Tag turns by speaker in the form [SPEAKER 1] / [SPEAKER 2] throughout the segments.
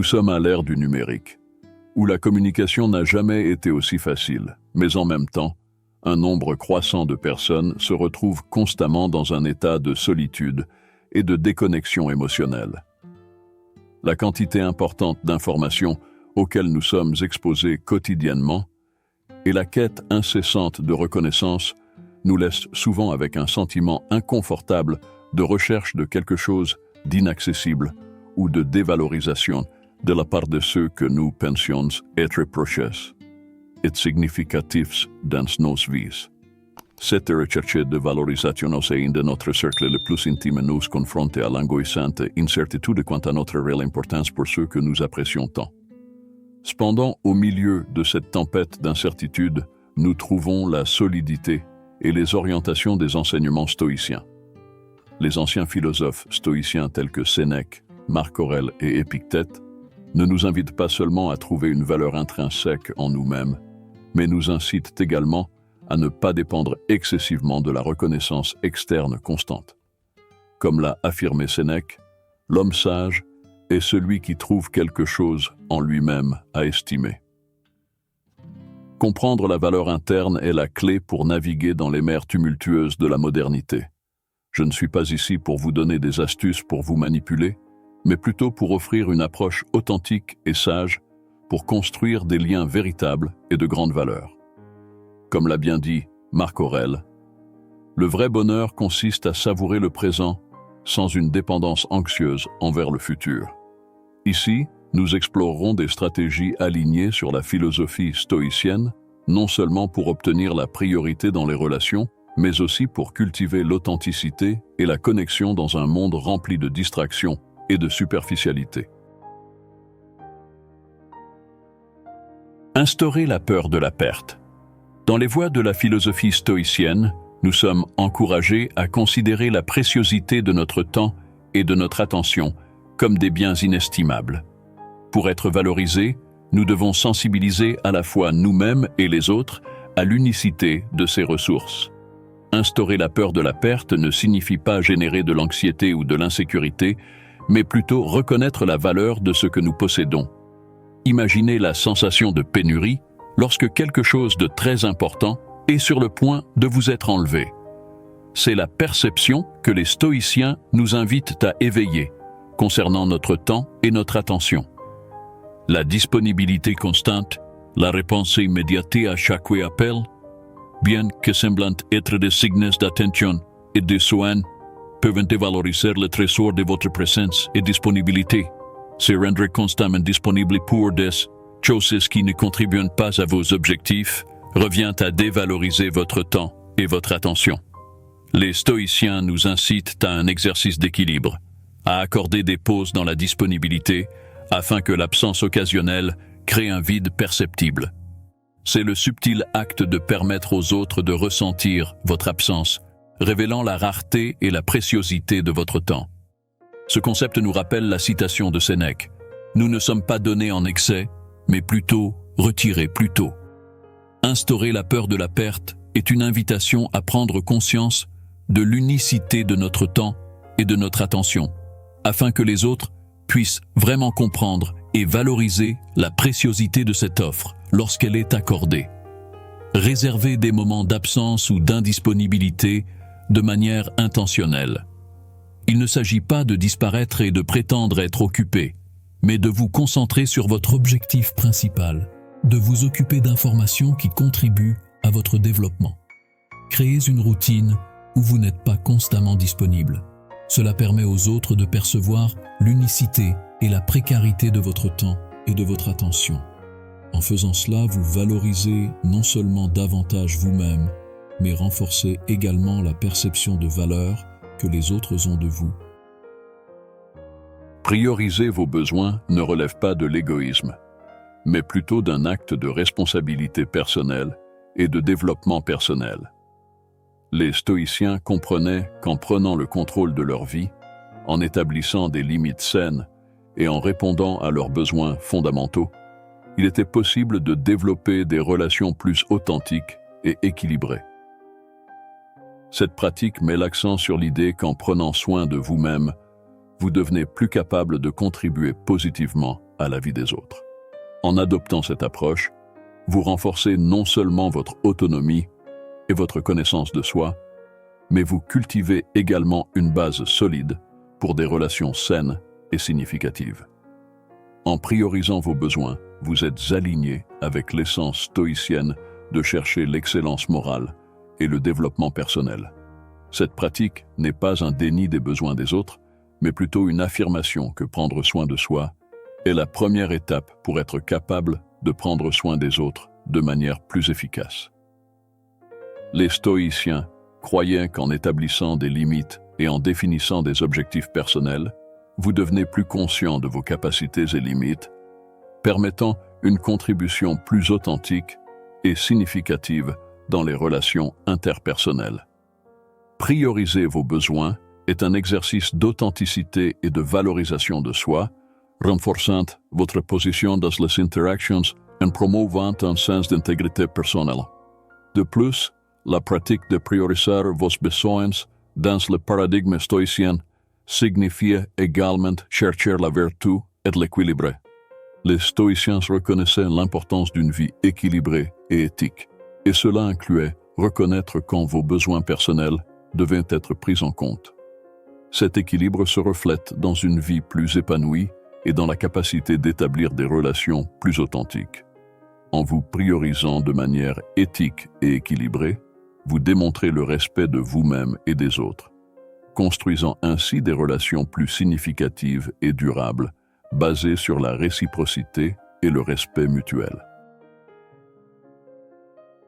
[SPEAKER 1] sommes à l'ère du numérique, où la communication n'a jamais été aussi facile, mais en même temps, un nombre croissant de personnes se retrouvent constamment dans un état de solitude et de déconnexion émotionnelle. La quantité importante d'informations auxquelles nous sommes exposés quotidiennement et la quête incessante de reconnaissance nous laissent souvent avec un sentiment inconfortable de recherche de quelque chose d'inaccessible ou de dévalorisation de la part de ceux que nous pensions être proches et significatifs dans nos vies. Cette recherche de valorisation au sein de notre cercle le plus intime nous confronte à l'angoissante incertitude quant à notre réelle importance pour ceux que nous apprécions tant. Cependant, au milieu de cette tempête d'incertitude, nous trouvons la solidité et les orientations des enseignements stoïciens. Les anciens philosophes stoïciens tels que Sénèque, Marc Aurèle et Épictète ne nous invitent pas seulement à trouver une valeur intrinsèque en nous-mêmes, mais nous incitent également à ne pas dépendre excessivement de la reconnaissance externe constante. Comme l'a affirmé Sénèque, l'homme sage est celui qui trouve quelque chose en lui-même à estimer. Comprendre la valeur interne est la clé pour naviguer dans les mers tumultueuses de la modernité. Je ne suis pas ici pour vous donner des astuces pour vous manipuler, mais plutôt pour offrir une approche authentique et sage pour construire des liens véritables et de grande valeur. Comme l'a bien dit Marc Aurèle, le vrai bonheur consiste à savourer le présent sans une dépendance anxieuse envers le futur. Ici, nous explorerons des stratégies alignées sur la philosophie stoïcienne, non seulement pour obtenir la priorité dans les relations, mais aussi pour cultiver l'authenticité et la connexion dans un monde rempli de distractions et de superficialité. Instaurer la peur de la perte. Dans les voies de la philosophie stoïcienne, nous sommes encouragés à considérer la préciosité de notre temps et de notre attention comme des biens inestimables. Pour être valorisés, nous devons sensibiliser à la fois nous-mêmes et les autres à l'unicité de ces ressources. Instaurer la peur de la perte ne signifie pas générer de l'anxiété ou de l'insécurité, mais plutôt reconnaître la valeur de ce que nous possédons. Imaginez la sensation de pénurie lorsque quelque chose de très important est sur le point de vous être enlevé. C'est la perception que les stoïciens nous invitent à éveiller concernant notre temps et notre attention. La disponibilité constante, la réponse immédiate à chaque appel, bien que semblant être des signes d'attention et de soin, peuvent dévaloriser le trésor de votre présence et disponibilité. Se rendre constamment disponible pour des choses qui ne contribuent pas à vos objectifs revient à dévaloriser votre temps et votre attention. Les stoïciens nous incitent à un exercice d'équilibre, à accorder des pauses dans la disponibilité afin que l'absence occasionnelle crée un vide perceptible. C'est le subtil acte de permettre aux autres de ressentir votre absence, révélant la rareté et la préciosité de votre temps. Ce concept nous rappelle la citation de Sénèque. Nous ne sommes pas donnés en excès, mais plutôt retirés plus tôt. Instaurer la peur de la perte est une invitation à prendre conscience de l'unicité de notre temps et de notre attention, afin que les autres puissent vraiment comprendre et valoriser la préciosité de cette offre lorsqu'elle est accordée. Réservez des moments d'absence ou d'indisponibilité de manière intentionnelle. Il ne s'agit pas de disparaître et de prétendre être occupé, mais de vous concentrer sur votre objectif principal, de vous occuper d'informations qui contribuent à votre développement. Créez une routine où vous n'êtes pas constamment disponible. Cela permet aux autres de percevoir l'unicité et la précarité de votre temps et de votre attention. En faisant cela, vous valorisez non seulement davantage vous-même, mais renforcez également la perception de valeur que les autres ont de vous. Prioriser vos besoins ne relève pas de l'égoïsme, mais plutôt d'un acte de responsabilité personnelle et de développement personnel. Les stoïciens comprenaient qu'en prenant le contrôle de leur vie, en établissant des limites saines et en répondant à leurs besoins fondamentaux, il était possible de développer des relations plus authentiques et équilibrées. Cette pratique met l'accent sur l'idée qu'en prenant soin de vous-même, vous devenez plus capable de contribuer positivement à la vie des autres. En adoptant cette approche, vous renforcez non seulement votre autonomie et votre connaissance de soi, mais vous cultivez également une base solide pour des relations saines et significatives. En priorisant vos besoins, vous êtes aligné avec l'essence stoïcienne de chercher l'excellence morale et le développement personnel. Cette pratique n'est pas un déni des besoins des autres, mais plutôt une affirmation que prendre soin de soi est la première étape pour être capable de prendre soin des autres de manière plus efficace. Les stoïciens croyaient qu'en établissant des limites et en définissant des objectifs personnels, vous devenez plus conscient de vos capacités et limites, permettant une contribution plus authentique et significative dans les relations interpersonnelles. Prioriser vos besoins est un exercice d'authenticité et de valorisation de soi, renforçant votre position dans les interactions et promouvant un sens d'intégrité personnelle. De plus, la pratique de prioriser vos besoins dans le paradigme stoïcien signifie également chercher la vertu et l'équilibre. Les stoïciens reconnaissaient l'importance d'une vie équilibrée et éthique, et cela incluait reconnaître quand vos besoins personnels devaient être pris en compte. Cet équilibre se reflète dans une vie plus épanouie et dans la capacité d'établir des relations plus authentiques. En vous priorisant de manière éthique et équilibrée, vous démontrez le respect de vous-même et des autres, construisant ainsi des relations plus significatives et durables, basées sur la réciprocité et le respect mutuel.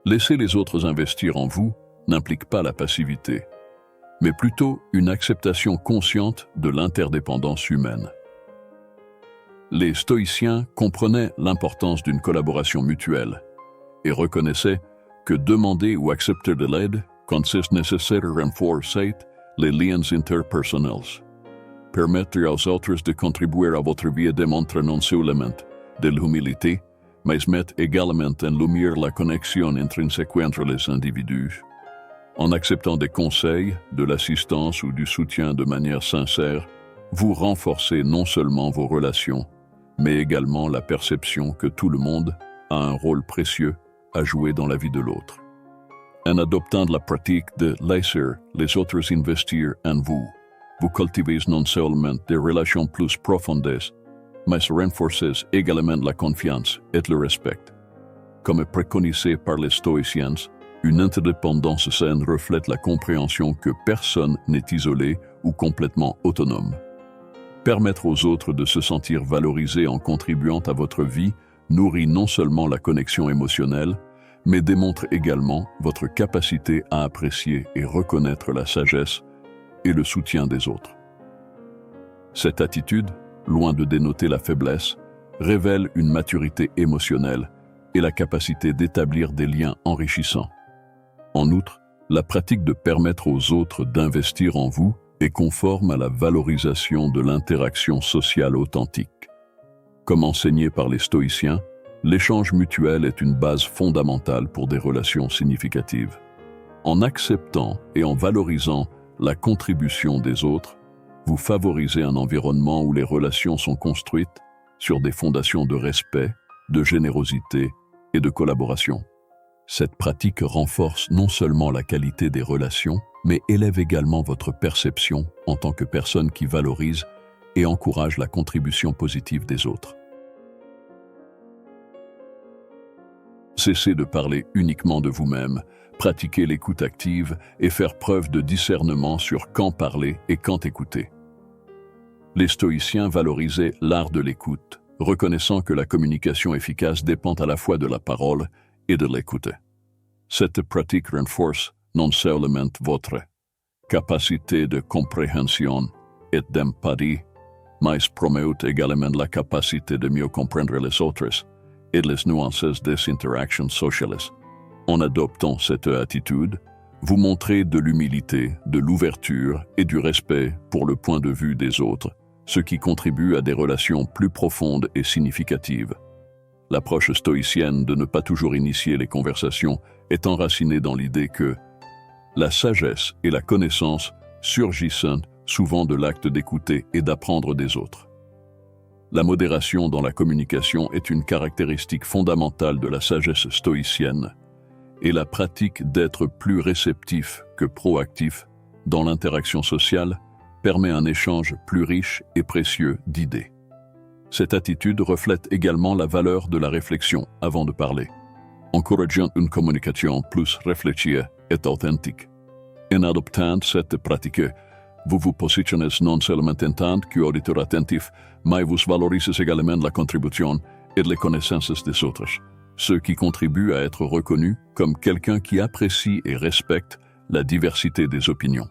[SPEAKER 1] Laisser les autres investir en vous n'implique pas la passivité, mais plutôt une acceptation consciente de l'interdépendance humaine. Les stoïciens comprenaient l'importance d'une collaboration mutuelle et reconnaissaient que demander ou accepter de l'aide consiste nécessairement à renforcer les liens interpersonnels. Permettre aux autres de contribuer à votre vie démontre non seulement de l'humilité, mais met également en lumière la connexion intrinsèque entre les individus. En acceptant des conseils, de l'assistance ou du soutien de manière sincère, vous renforcez non seulement vos relations, mais également la perception que tout le monde a un rôle précieux à jouer dans la vie de l'autre. En adoptant la pratique de laisser les autres investir en vous, vous cultivez non seulement des relations plus profondes, mais renforcez également la confiance et le respect. Comme préconisé par les stoïciens, une interdépendance saine reflète la compréhension que personne n'est isolé ou complètement autonome. Permettre aux autres de se sentir valorisés en contribuant à votre vie nourrit non seulement la connexion émotionnelle, mais démontre également votre capacité à apprécier et reconnaître la sagesse et le soutien des autres. Cette attitude, loin de dénoter la faiblesse, révèle une maturité émotionnelle et la capacité d'établir des liens enrichissants. En outre, la pratique de permettre aux autres d'investir en vous est conforme à la valorisation de l'interaction sociale authentique. Comme enseigné par les stoïciens, l'échange mutuel est une base fondamentale pour des relations significatives. En acceptant et en valorisant la contribution des autres, vous favorisez un environnement où les relations sont construites sur des fondations de respect, de générosité et de collaboration. Cette pratique renforce non seulement la qualité des relations, mais élève également votre perception en tant que personne qui valorise et encourage la contribution positive des autres. Cessez de parler uniquement de vous-même, pratiquez l'écoute active et faire preuve de discernement sur quand parler et quand écouter. Les stoïciens valorisaient l'art de l'écoute, reconnaissant que la communication efficace dépend à la fois de la parole et de l'écoute. Cette pratique renforce non seulement votre capacité de compréhension et d'empathie, mais promeut également la capacité de mieux comprendre les autres et les nuances des interactions sociales. En adoptant cette attitude, vous montrez de l'humilité, de l'ouverture et du respect pour le point de vue des autres, ce qui contribue à des relations plus profondes et significatives. L'approche stoïcienne de ne pas toujours initier les conversations est enracinée dans l'idée que la sagesse et la connaissance surgissent souvent de l'acte d'écouter et d'apprendre des autres. La modération dans la communication est une caractéristique fondamentale de la sagesse stoïcienne et la pratique d'être plus réceptif que proactif dans l'interaction sociale permet un échange plus riche et précieux d'idées. Cette attitude reflète également la valeur de la réflexion avant de parler, encourageant une communication plus réfléchie et authentique. En adoptant cette pratique, vous vous positionnez non seulement en tant qu'auditeur attentif, mais vous valorisez également la contribution et les connaissances des autres, ce qui contribue à être reconnu comme quelqu'un qui apprécie et respecte la diversité des opinions.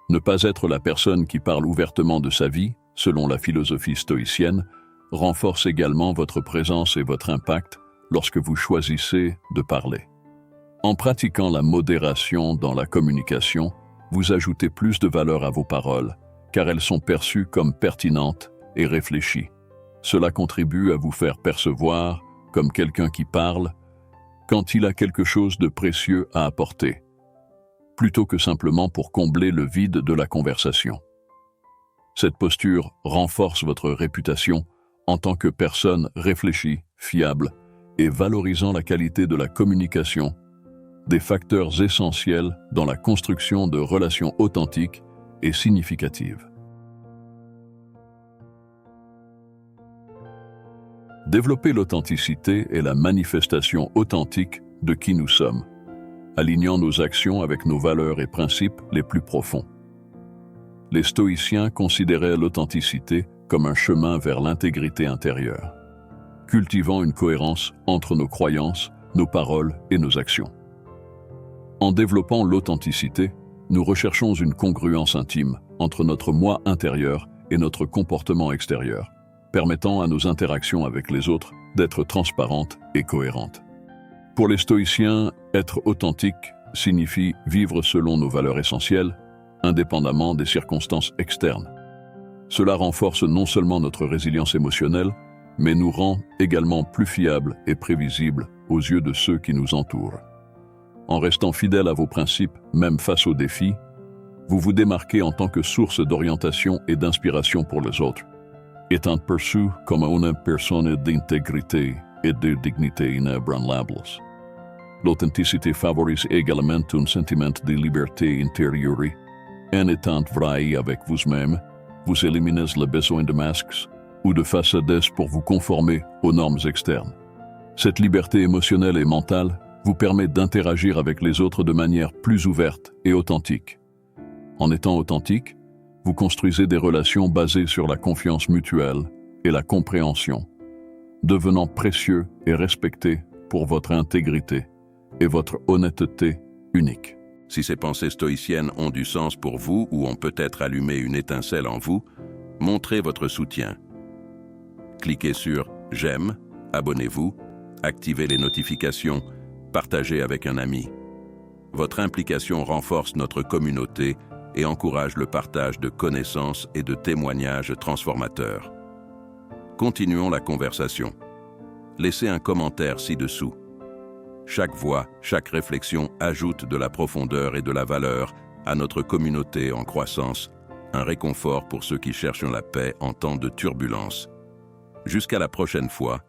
[SPEAKER 1] Ne pas être la personne qui parle ouvertement de sa vie, selon la philosophie stoïcienne, renforce également votre présence et votre impact lorsque vous choisissez de parler. En pratiquant la modération dans la communication, vous ajoutez plus de valeur à vos paroles, car elles sont perçues comme pertinentes et réfléchies. Cela contribue à vous faire percevoir comme quelqu'un qui parle quand il a quelque chose de précieux à apporter, plutôt que simplement pour combler le vide de la conversation. Cette posture renforce votre réputation en tant que personne réfléchie, fiable et valorisant la qualité de la communication, des facteurs essentiels dans la construction de relations authentiques et significatives. Développer l'authenticité est la manifestation authentique de qui nous sommes, alignant nos actions avec nos valeurs et principes les plus profonds. Les stoïciens considéraient l'authenticité comme un chemin vers l'intégrité intérieure, cultivant une cohérence entre nos croyances, nos paroles et nos actions. En développant l'authenticité, nous recherchons une congruence intime entre notre moi intérieur et notre comportement extérieur, permettant à nos interactions avec les autres d'être transparentes et cohérentes. Pour les stoïciens, être authentique signifie vivre selon nos valeurs essentielles, indépendamment des circonstances externes. Cela renforce non seulement notre résilience émotionnelle, mais nous rend également plus fiables et prévisibles aux yeux de ceux qui nous entourent. En restant fidèle à vos principes, même face aux défis, vous vous démarquez en tant que source d'orientation et d'inspiration pour les autres, étant perçu comme une personne d'intégrité et de dignité inébranlables. L'authenticité favorise également un sentiment de liberté intérieure. En étant vrai avec vous-même, vous éliminez le besoin de masques ou de façades pour vous conformer aux normes externes. Cette liberté émotionnelle et mentale vous permet d'interagir avec les autres de manière plus ouverte et authentique. En étant authentique, vous construisez des relations basées sur la confiance mutuelle et la compréhension, devenant précieux et respecté pour votre intégrité et votre honnêteté unique.
[SPEAKER 2] Si ces pensées stoïciennes ont du sens pour vous ou ont peut-être allumé une étincelle en vous, montrez votre soutien. Cliquez sur « J'aime », abonnez-vous, activez les notifications, partagez avec un ami. Votre implication renforce notre communauté et encourage le partage de connaissances et de témoignages transformateurs. Continuons la conversation. Laissez un commentaire ci-dessous. Chaque voix, chaque réflexion ajoute de la profondeur et de la valeur à notre communauté en croissance, un réconfort pour ceux qui cherchent la paix en temps de turbulence. Jusqu'à la prochaine fois.